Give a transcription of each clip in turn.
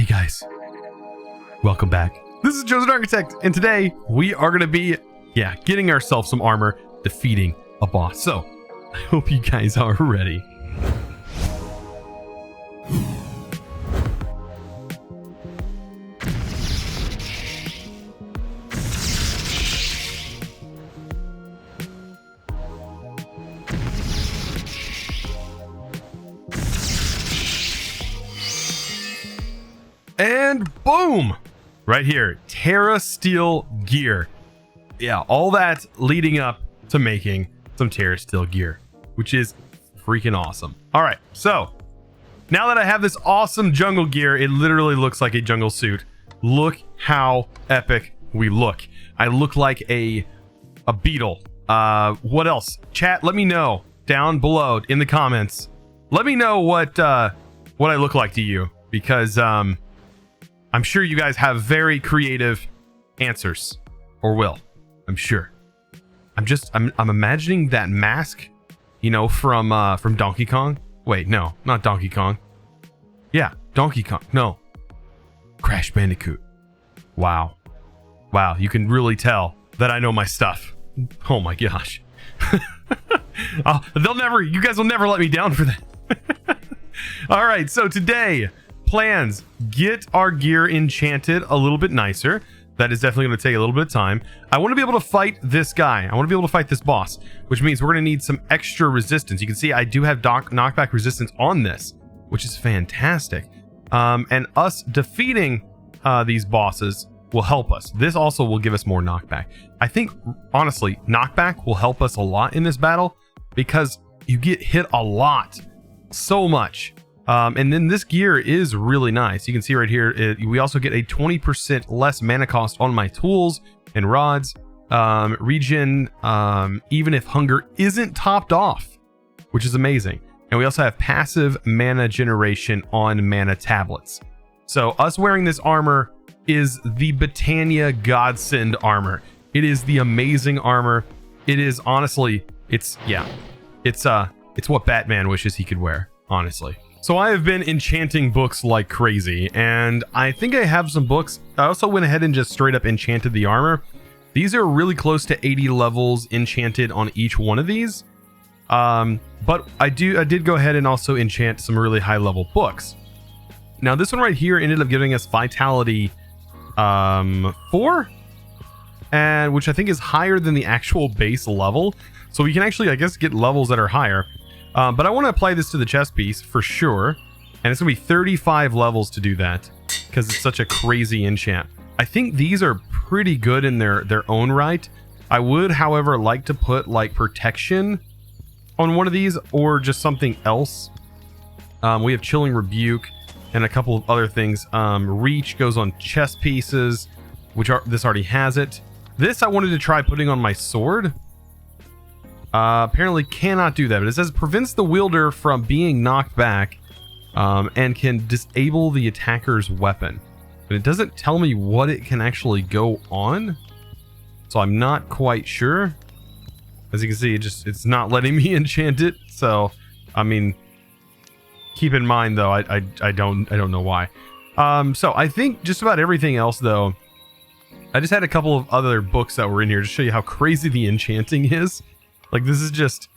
Hey guys, welcome back. This is ChosenArchitect, and today we are going to be, getting ourselves some armor, defeating a boss. So, I hope you guys are ready. And boom! Right here, Terra steel gear. Yeah, all that leading up to making some Terra steel gear, which is freaking awesome. All right, so now that I have this awesome jungle gear, it literally looks like a jungle suit. Look how epic we look. I look like a beetle. What else? Chat, let me know down below in the comments. Let me know what I look like to you, because I'm sure you guys have very creative answers, or will. I'm sure. I'm imagining that mask, you know, from Donkey Kong. Wait, no, not Donkey Kong. Yeah, Donkey Kong. No, Crash Bandicoot. Wow, you can really tell that I know my stuff. Oh my gosh. You guys will never let me down for that. All right, so today, plans: get our gear enchanted a little bit nicer. That is definitely going to take a little bit of time. I want to be able to fight this guy. I want to be able to fight this boss, which means we're going to need some extra resistance. You can see I do have knockback resistance on this, which is fantastic. And us defeating these bosses will help us. This also will give us more knockback. I think, honestly, knockback will help us a lot in this battle because you get hit a lot. So much. And then this gear is really nice. You can see right here, we also get a 20% less mana cost on my tools and rods. Regen, even if hunger isn't topped off, which is amazing. And we also have passive mana generation on mana tablets. So us wearing this armor is the Britannia Godsend armor. It is the amazing armor. It is honestly, it's what Batman wishes he could wear, honestly. So I have been enchanting books like crazy, and I think I have some books. I also went ahead and just straight up enchanted the armor. These are really close to 80 levels enchanted on each one of these. But I did go ahead and also enchant some really high level books. Now this one right here ended up giving us Vitality 4, and which I think is higher than the actual base level. So we can actually, I guess, get levels that are higher. But I want to apply this to the chest piece for sure. And it's going to be 35 levels to do that because it's such a crazy enchant. I think these are pretty good in their own right. I would, however, like to put like protection on one of these or just something else. We have Chilling Rebuke and a couple of other things. Reach goes on chest pieces, this already has it. This I wanted to try putting on my sword. Apparently cannot do that, but it says prevents the wielder from being knocked back and can disable the attacker's weapon. But it doesn't tell me what it can actually go on, so I'm not quite sure. As you can see, it's not letting me enchant it. So, I mean, keep in mind though, I don't know why. So I think just about everything else though, I just had a couple of other books that were in here to show you how crazy the enchanting is. Like, this is just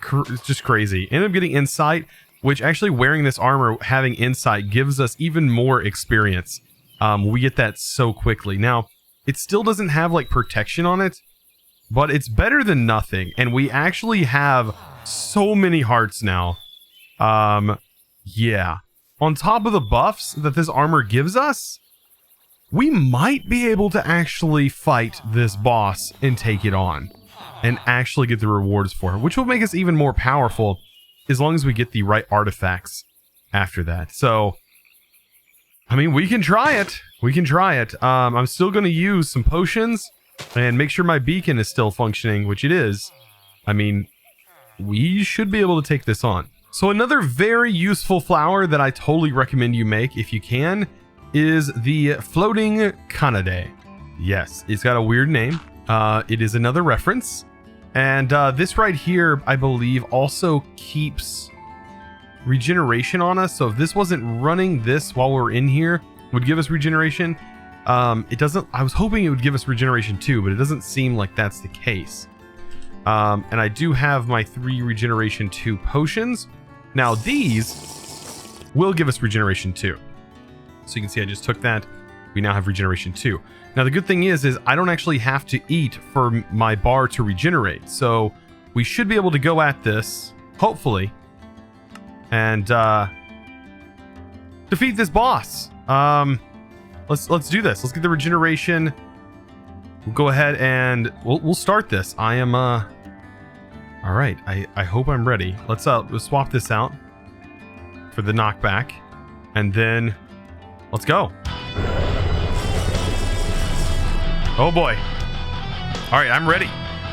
crazy. Ended up getting Insight, which actually wearing this armor, having Insight gives us even more experience. We get that so quickly. Now, it still doesn't have like protection on it, but it's better than nothing. And we actually have so many hearts now. Yeah. On top of the buffs that this armor gives us, we might be able to actually fight this boss and take it on. And actually get the rewards for it, which will make us even more powerful as long as we get the right artifacts after that. So, I mean, we can try it. I'm still going to use some potions and make sure my beacon is still functioning, which it is. I mean, we should be able to take this on. So another very useful flower that I totally recommend you make if you can is the Floating Canade. Yes, it's got a weird name. It is another reference. And this right here, I believe, also keeps regeneration on us. So if this wasn't running this while we're in here, would give us regeneration. It doesn't. I was hoping it would give us regeneration 2, but it doesn't seem like that's the case. And I do have my 3 regeneration 2 potions. Now these will give us regeneration 2. So you can see I just took that. We now have regeneration 2. Now the good thing is I don't actually have to eat for my bar to regenerate. So we should be able to go at this, hopefully, and defeat this boss. Let's do this. Let's get the regeneration. We'll go ahead and we'll start this. I am all right. I hope I'm ready. Let's swap this out for the knockback, and then let's go. Oh boy. All right, I'm ready.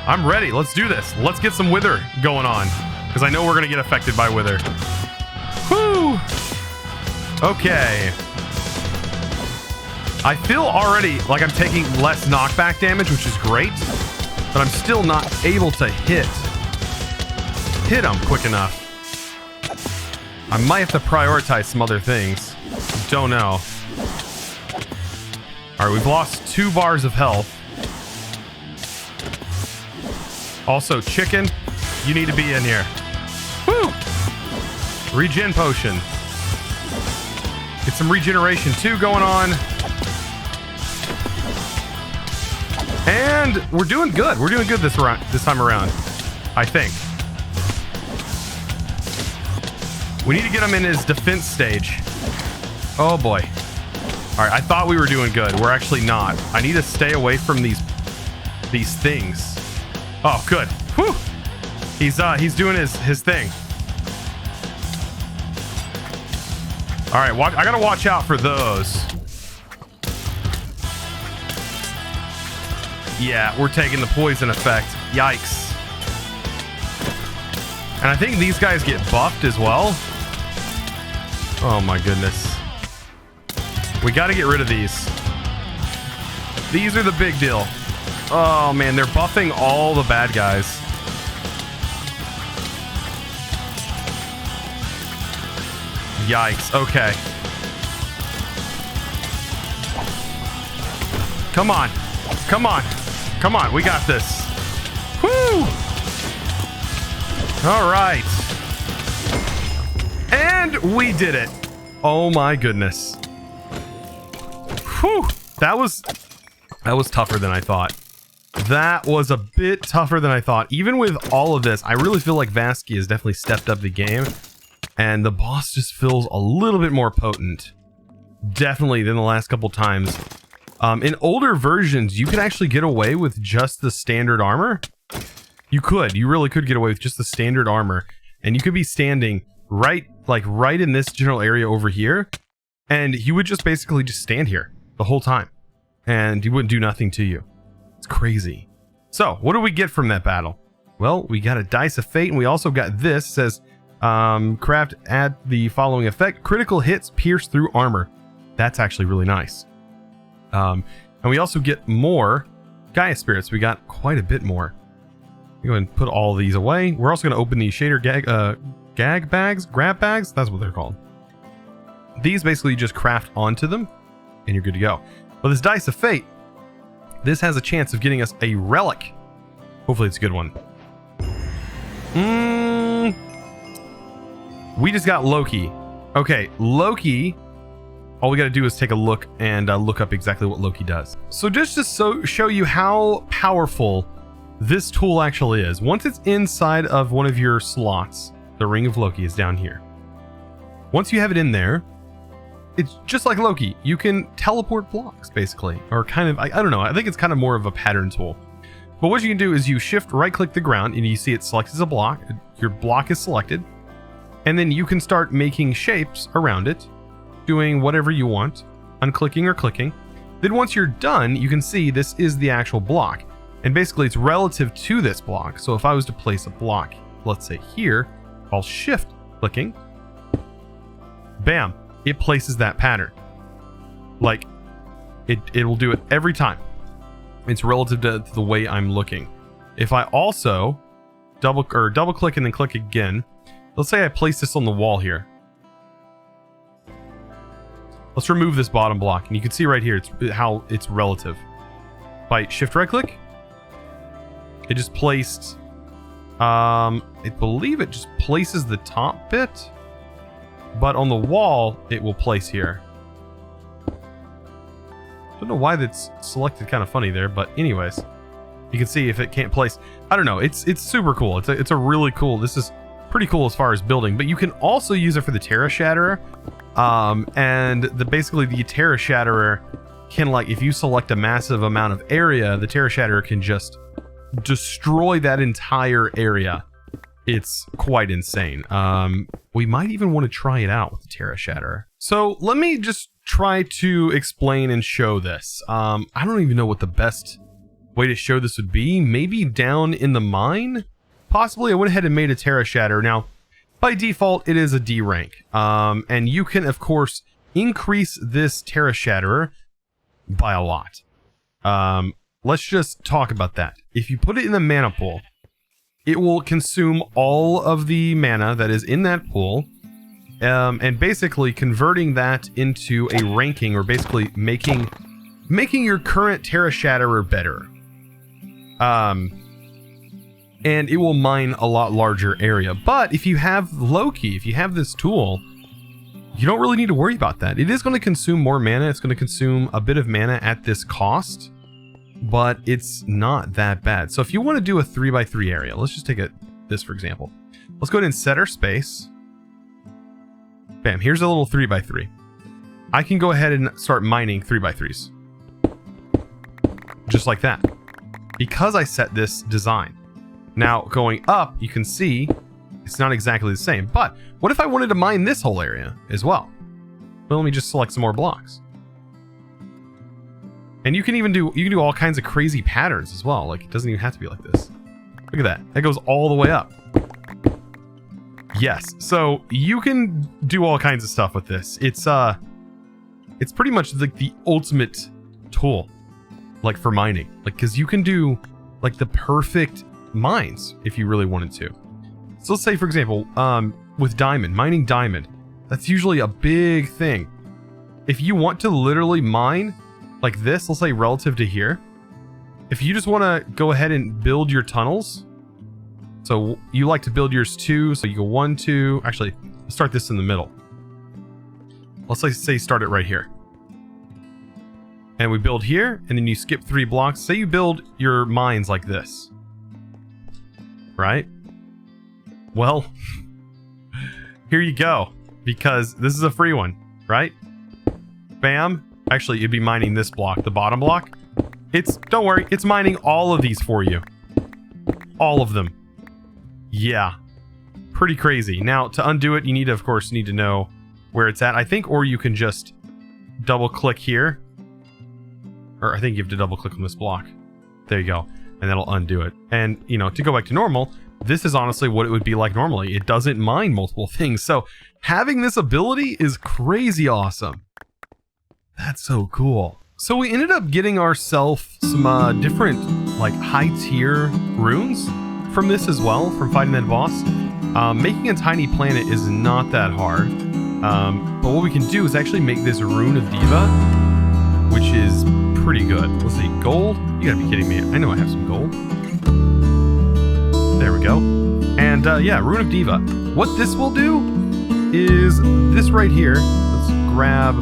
I'm ready. Let's do this. Let's get some wither going on, because I know we're gonna get affected by wither. Whoo! Okay. I feel already like I'm taking less knockback damage, which is great, but I'm still not able to hit them quick enough. I might have to prioritize some other things. Don't know. All right, we've lost 2 bars of health. Also, chicken, you need to be in here. Woo! Regen potion. Get some regeneration 2 going on. And we're doing good. We're doing good this time around, I think. We need to get him in his defense stage. Oh boy. All right, I thought we were doing good. We're actually not. I need to stay away from these things. Oh, good. Whew. He's doing his thing. All right, I gotta watch out for those. Yeah, we're taking the poison effect. Yikes. And I think these guys get buffed as well. Oh my goodness. We got to get rid of these. These are the big deal. Oh man, they're buffing all the bad guys. Yikes. Okay. Come on. Come on. Come on. We got this. Woo! All right. And we did it. Oh my goodness. Whew. That was tougher than I thought. That was a bit tougher than I thought. Even with all of this, I really feel like Vasky has definitely stepped up the game, and the boss just feels a little bit more potent, definitely, than the last couple times. In older versions, you could actually get away with just the standard armor. You really could get away with just the standard armor, and you could be standing right in this general area over here, and you would just basically just stand here the whole time, and he wouldn't do nothing to you. It's crazy. So, what do we get from that battle? Well, we got a Dice of Fate, and we also got this. It says, craft, add the following effect. Critical hits pierce through armor. That's actually really nice. And we also get more Gaia spirits. We got quite a bit more. Go ahead and put all these away. We're also going to open these shader grab bags. That's what they're called. These basically just craft onto them, and you're good to go. But this Dice of Fate, this has a chance of getting us a relic. Hopefully it's a good one. We just got Loki. Okay, Loki, all we got to do is take a look and look up exactly what Loki does. So just to show you how powerful this tool actually is. Once it's inside of one of your slots, the Ring of Loki is down here. Once you have it in there, it's just like Loki. You can teleport blocks, basically. Or kind of, I don't know. I think it's kind of more of a pattern tool. But what you can do is you shift right-click the ground, and you see it selects as a block. Your block is selected. And then you can start making shapes around it, doing whatever you want, unclicking or clicking. Then once you're done, you can see this is the actual block. And basically, it's relative to this block. So if I was to place a block, let's say here, I'll shift clicking. Bam. It places that pattern. Like, it will do it every time. It's relative to the way I'm looking. If I also double click and then click again, let's say I place this on the wall here. Let's remove this bottom block, and you can see right here how it's relative. By shift right click, it just placed, I believe it just places the top bit, but on the wall, it will place here. Don't know why that's selected kind of funny there, but anyways, you can see if it can't place. I don't know. It's super cool. It's a really cool. This is pretty cool as far as building, but you can also use it for the terrashatterer. And basically the terrashatterer can, like, if you select a massive amount of area, the terrashatterer can just destroy that entire area. It's quite insane. We might even want to try it out with the terrashatterer. So let me just try to explain and show this. I don't even know what the best way to show this would be. Maybe down in the mine? Possibly. I went ahead and made a terrashatterer. Now, by default, it is a D rank. And you can, of course, increase this terrashatterer by a lot. Let's just talk about that. If you put it in the mana pool, it will consume all of the mana that is in that pool, and basically converting that into a ranking, or basically making your current terrashatterer better. And it will mine a lot larger area. But if you have Loki, if you have this tool, you don't really need to worry about that. It is going to consume more mana. It's going to consume a bit of mana at this cost, but it's not that bad. So if you want to do a 3x3 area, let's just take this for example. Let's go ahead and set our space. Bam, here's a little 3x3. I can go ahead and start mining 3x3s. Just like that. Because I set this design. Now, going up, you can see it's not exactly the same. But what if I wanted to mine this whole area as well? Well, let me just select some more blocks. And you can even do all kinds of crazy patterns as well. Like, it doesn't even have to be like this. Look at that. That goes all the way up. Yes. So you can do all kinds of stuff with this. It's pretty much like the ultimate tool, like, for mining. Like, because you can do like the perfect mines if you really wanted to. So let's say, for example, with diamond, mining diamond, that's usually a big thing. If you want to literally mine like this, let's say relative to here, if you just want to go ahead and build your tunnels, so you like to build yours 2, so you go 1, 2, actually, let's start this in the middle. Let's say start it right here. And we build here, and then you skip 3 blocks. Say you build your mines like this. Right? Well, here you go, because this is a free one, right? Bam. Actually, you'd be mining this block, the bottom block. Don't worry, it's mining all of these for you. All of them. Yeah. Pretty crazy. Now, to undo it, you need to, of course, know where it's at, I think, or you can just double click here. Or I think you have to double click on this block. There you go. And that'll undo it. And, to go back to normal, this is honestly what it would be like normally. It doesn't mine multiple things. So having this ability is crazy awesome. That's so cool. So we ended up getting ourselves some different, like, high-tier runes from this as well, from fighting that boss. Making a tiny planet is not that hard. But what we can do is actually make this Rune of Diva, which is pretty good. Let's see, gold? You gotta be kidding me. I know I have some gold. There we go. And yeah, Rune of Diva. What this will do is this right here. Let's grab...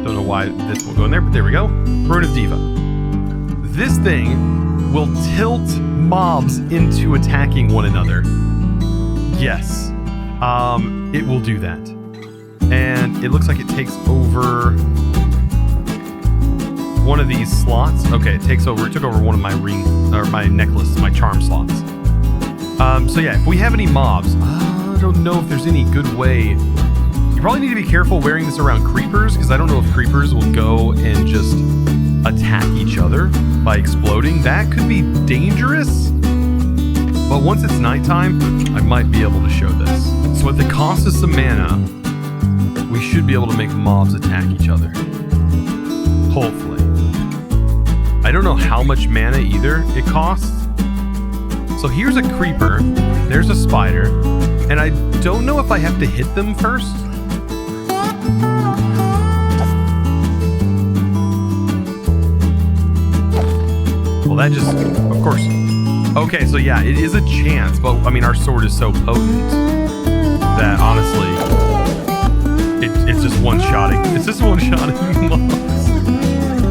Don't know why this will go in there, but there we go. Rune of Diva. This thing will tilt mobs into attacking one another. Yes. It will do that. And it looks like it takes over one of these slots. Okay, it took over one of my my necklace, my charm slots. So yeah, if we have any mobs, I don't know if there's any good way. You probably need to be careful wearing this around creepers, because I don't know if creepers will go and just attack each other by exploding. That could be dangerous. But once it's nighttime, I might be able to show this. So at the cost of some mana, we should be able to make mobs attack each other. Hopefully. I don't know how much mana either it costs. So here's a creeper, there's a spider, and I don't know if I have to hit them first. that just, of course. Okay, so yeah, it is a chance, but I mean, our sword is so potent that honestly, it's just one-shotting. It's just one-shotting mobs.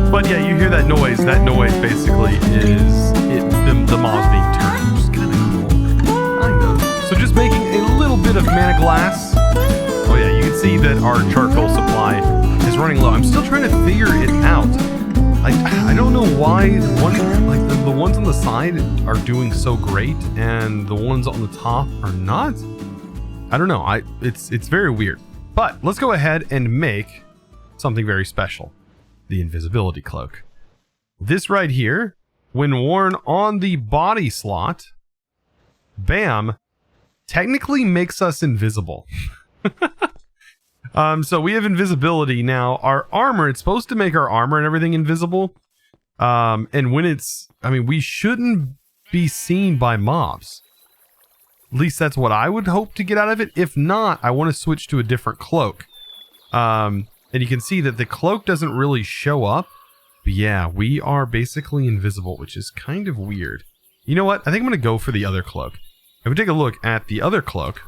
But yeah, you hear that noise. That noise basically is the mobs being turned, which is kind of cool. Kind of. So just making a little bit of mana glass. Oh yeah, you can see that our charcoal supply is running low. I'm still trying to figure it out. I don't know why the ones on the side are doing so great and the ones on the top are not. I don't know. It's very weird. But let's go ahead and make something very special. The invisibility cloak. This right here, when worn on the body slot, bam, technically makes us invisible. So we have invisibility now. Our armor, it's supposed to make our armor and everything invisible. And when we shouldn't be seen by mobs. At least that's what I would hope to get out of it. If not, I want to switch to a different cloak. And you can see that the cloak doesn't really show up. But yeah, we are basically invisible, which is kind of weird. You know what? I think I'm going to go for the other cloak. If we take a look at the other cloak,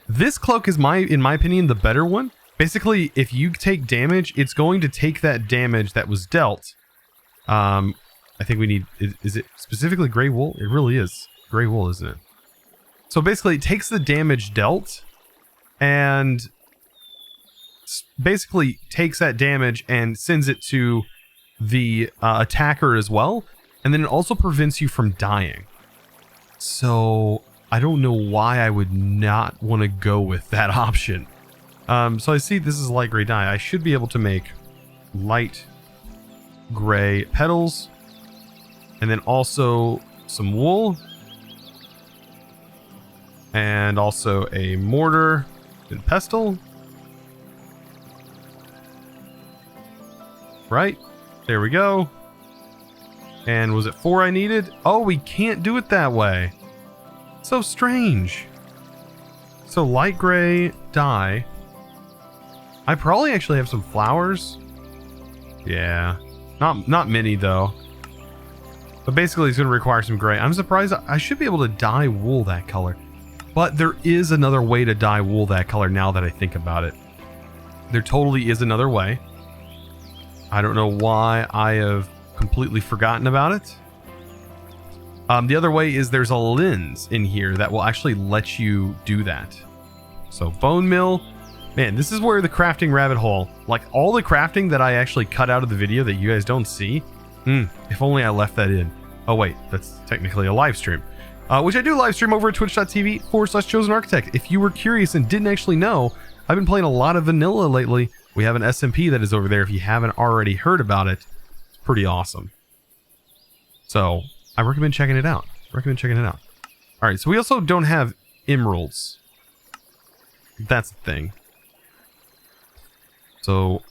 this cloak is, in my opinion, the better one. Basically, if you take damage, it's going to take that damage that was dealt. I think we need... Is it specifically gray wool? It really is gray wool, isn't it? So basically, it takes the damage dealt and basically takes that damage and sends it to the attacker as well. And then it also prevents you from dying. So I don't know why I would not want to go with that option. So I see this is light gray dye. I should be able to make light gray petals and then also some wool and also a mortar and pestle. Right, there we go. And was it 4 I needed? Oh, we can't do it that way. So strange. So light gray dye. I probably actually have some flowers. Yeah, not many though. But basically it's going to require some gray. I'm surprised. I should be able to dye wool that color. But there is another way to dye wool that color now that I think about it. There totally is another way. I don't know why I have completely forgotten about it. The other way is there's a lens in here that will actually let you do that. So bone mill. Man, this is where the crafting rabbit hole, like all the crafting that I actually cut out of the video that you guys don't see. If only I left that in. Oh wait, that's technically a live stream. Which I do live stream over at twitch.tv/ChosenArchitect. If you were curious and didn't actually know, I've been playing a lot of vanilla lately. We have an SMP that is over there if you haven't already heard about it. It's pretty awesome. So I recommend checking it out. Alright, so we also don't have emeralds. That's the thing. So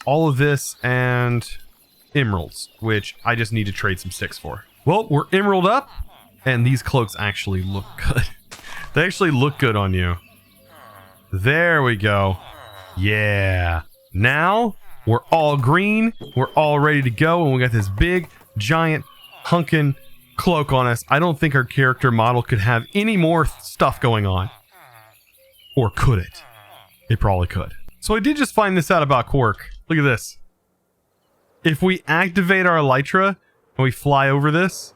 all of this and emeralds, which I just need to trade some sticks for. Well, we're emerald up, and these cloaks actually look good. They actually look good on you. There we go. Yeah. Now we're all green. We're all ready to go, and we got this big, giant, hunkin' cloak on us. I don't think our character model could have any more stuff going on. Or could it? It probably could. So I did just find this out about Quark. Look at this. If we activate our elytra and we fly over this,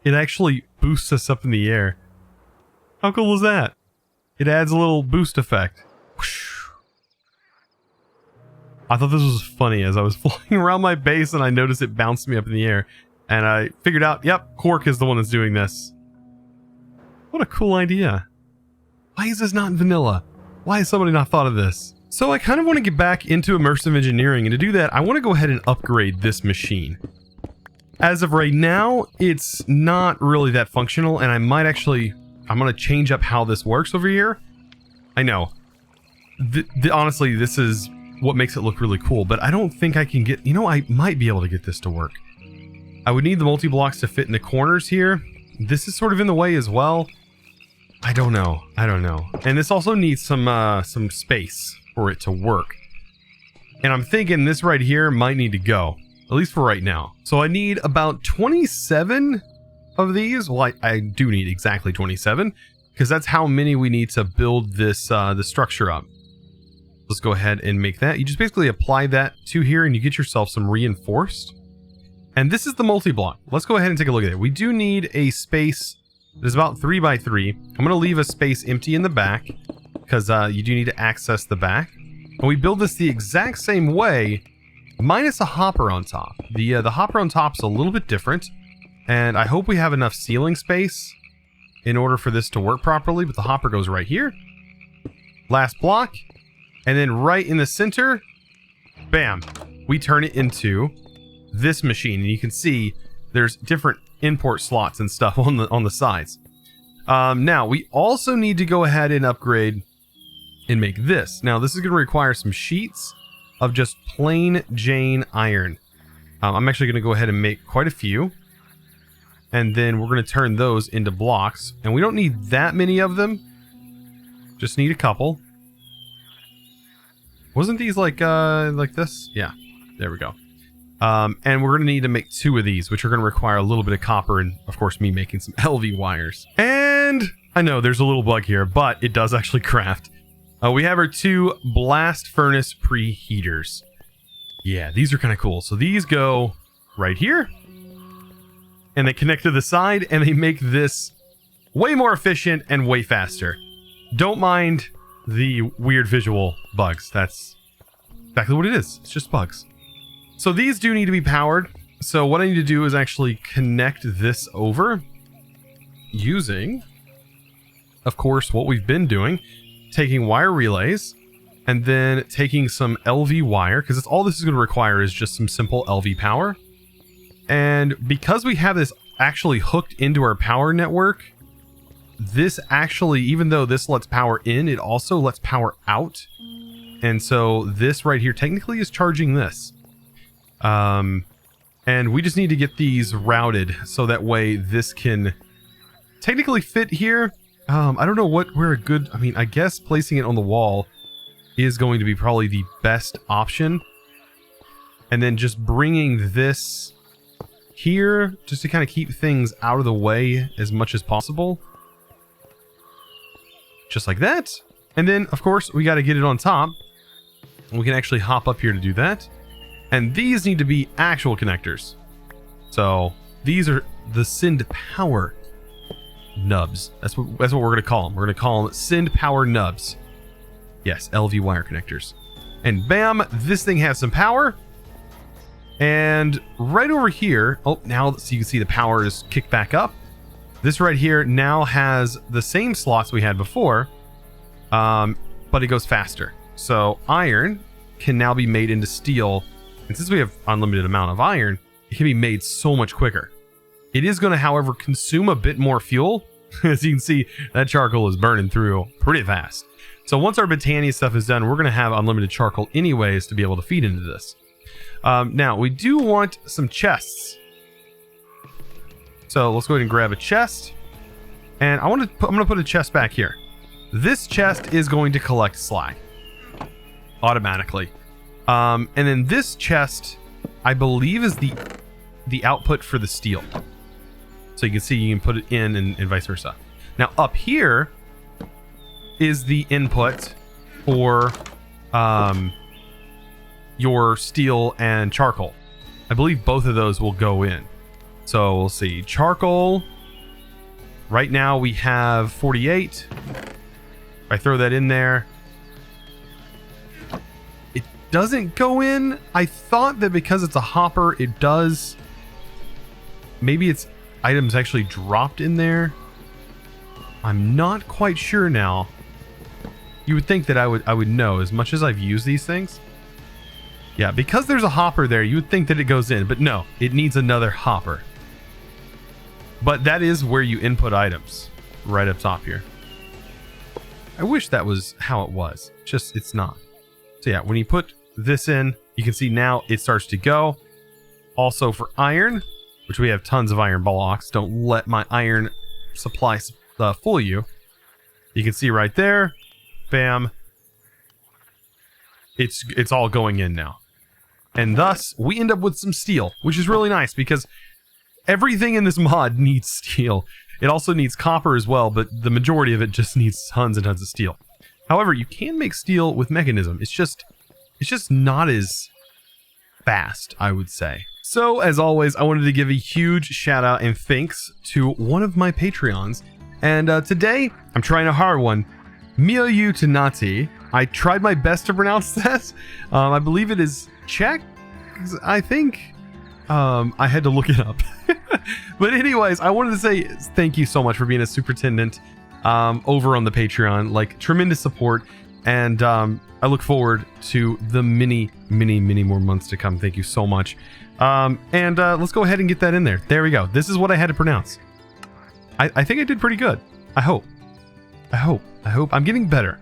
it actually boosts us up in the air. How cool is that? It adds a little boost effect. Whoosh. I thought this was funny as I was flying around my base and I noticed it bounced me up in the air. And I figured out, yep, Quark is the one that's doing this. What a cool idea. Why is this not in vanilla? Why has somebody not thought of this? So I kind of want to get back into immersive engineering, and to do that, I want to go ahead and upgrade this machine. As of right now, it's not really that functional, and I might actually... I'm going to change up how this works over here. I know. Honestly, this is what makes it look really cool, but I don't think I can get... You know, I might be able to get this to work. I would need the multi-blocks to fit in the corners here. This is sort of in the way as well. I don't know. And this also needs some space for it to work. And I'm thinking this right here might need to go. at least for right now. So I need about 27 of these. Well, I do need exactly 27 because that's how many we need to build this the structure up. Let's go ahead and make that. You just basically apply that to here and you get yourself some reinforced. And this is the multi-block. Let's go ahead and take a look at it. We do need a space that is about 3 by 3. I'm going to leave a space empty in the back because you do need to access the back. And we build this the exact same way, minus a hopper on top. The hopper on top is a little bit different, and I hope we have enough ceiling space in order for this to work properly, but the hopper goes right here. Last block, and then right in the center, bam, we turn it into this machine, and you can see there's different import slots and stuff on the sides. Now, we also need to go ahead and upgrade and make this. Now, this is going to require some sheets of just plain Jane iron. I'm actually going to go ahead and make quite a few. And then we're going to turn those into blocks. And we don't need that many of them. Just need a couple. Wasn't these like this? Yeah, there we go. And we're going to need to make 2 of these, which are going to require a little bit of copper and, of course, me making some LV wires. And I know there's a little bug here, but it does actually craft. We have our 2 blast furnace preheaters. Yeah, these are kind of cool. So these go right here. And they connect to the side, and they make this way more efficient and way faster. Don't mind the weird visual bugs. That's exactly what it is. It's just bugs. So these do need to be powered. So what I need to do is actually connect this over using, of course, what we've been doing. Taking wire relays and then taking some LV wire, because that's all this is going to require is just some simple LV power. And because we have this actually hooked into our power network, this actually, even though this lets power in, it also lets power out. And so this right here technically is charging this. And we just need to get these routed so that way this can technically fit here. I don't know where a good, I mean, I guess placing it on the wall is going to be probably the best option. And then just bringing this here just to kind of keep things out of the way as much as possible. Just like that. And then, of course, we got to get it on top. We can actually hop up here to do that. And these need to be actual connectors. So these are the Send Power nubs. That's what we're going to call them. We're going to call them Send Power nubs. Yes, LV wire connectors. And bam, this thing has some power. And right over here, oh, now so you can see the power is kicked back up. This right here now has the same slots we had before, but it goes faster. So iron can now be made into steel. And since we have unlimited amount of iron, it can be made so much quicker. It is going to, however, consume a bit more fuel. As you can see, that charcoal is burning through pretty fast. So once our Botania stuff is done, we're going to have unlimited charcoal anyways to be able to feed into this. Now, we do want some chests. So let's go ahead and grab a chest. And I'm going to put a chest back here. This chest is going to collect slag automatically. And then this chest, I believe, is the output for the steel. So you can see you can put it in and vice versa. Now up here is the input for your steel and charcoal. I believe both of those will go in. So we'll see. Charcoal. Right now we have 48. If I throw that in there, it doesn't go in. I thought that because it's a hopper, it does. Maybe it's items actually dropped in there. I'm not quite sure now. You would think that I would know as much as I've used these things. Yeah, because there's a hopper there, you would think that it goes in, but no, it needs another hopper. But that is where you input items, right up top here. I wish that was how it was, just it's not. So yeah, when you put this in, you can see now it starts to go. Also for iron, which we have tons of iron blocks. Don't let my iron supply fool you. You can see right there, bam. It's all going in now. And thus, we end up with some steel, which is really nice because everything in this mod needs steel. It also needs copper as well, but the majority of it just needs tons and tons of steel. However, you can make steel with mechanism. It's just not as fast, I would say. So, as always, I wanted to give a huge shout out and thanks to one of my Patreons. And today, I'm trying a hard one. Miyoyu Tanati. I tried my best to pronounce that. I believe it is Czech, I think. I had to look it up. But anyways, I wanted to say thank you so much for being a superintendent over on the Patreon. Like, tremendous support. And I look forward to the many more months to come. Thank you so much. Let's go ahead and get that in there. There we go. This is what I had to pronounce. I think I did pretty good. I hope. I'm getting better.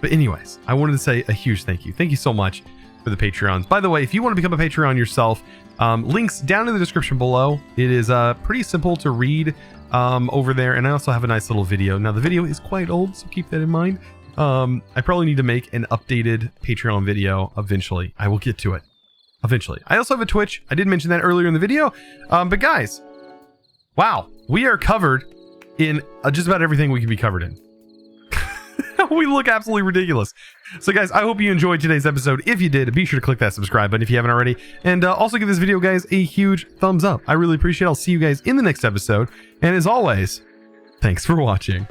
But anyways, I wanted to say a huge thank you. Thank you so much for the Patreons. By the way, if you want to become a Patreon yourself, links down in the description below. It is pretty simple to read over there. And I also have a nice little video. Now, the video is quite old, so keep that in mind. I probably need to make an updated Patreon video eventually. I will get to it eventually. I also have a Twitch. I did mention that earlier in the video. But guys, wow, we are covered in just about everything we can be covered in. We look absolutely ridiculous. So guys, I hope you enjoyed today's episode. If you did, be sure to click that subscribe button if you haven't already. And also give this video, guys, a huge thumbs up. I really appreciate it. I'll see you guys in the next episode. And as always, thanks for watching.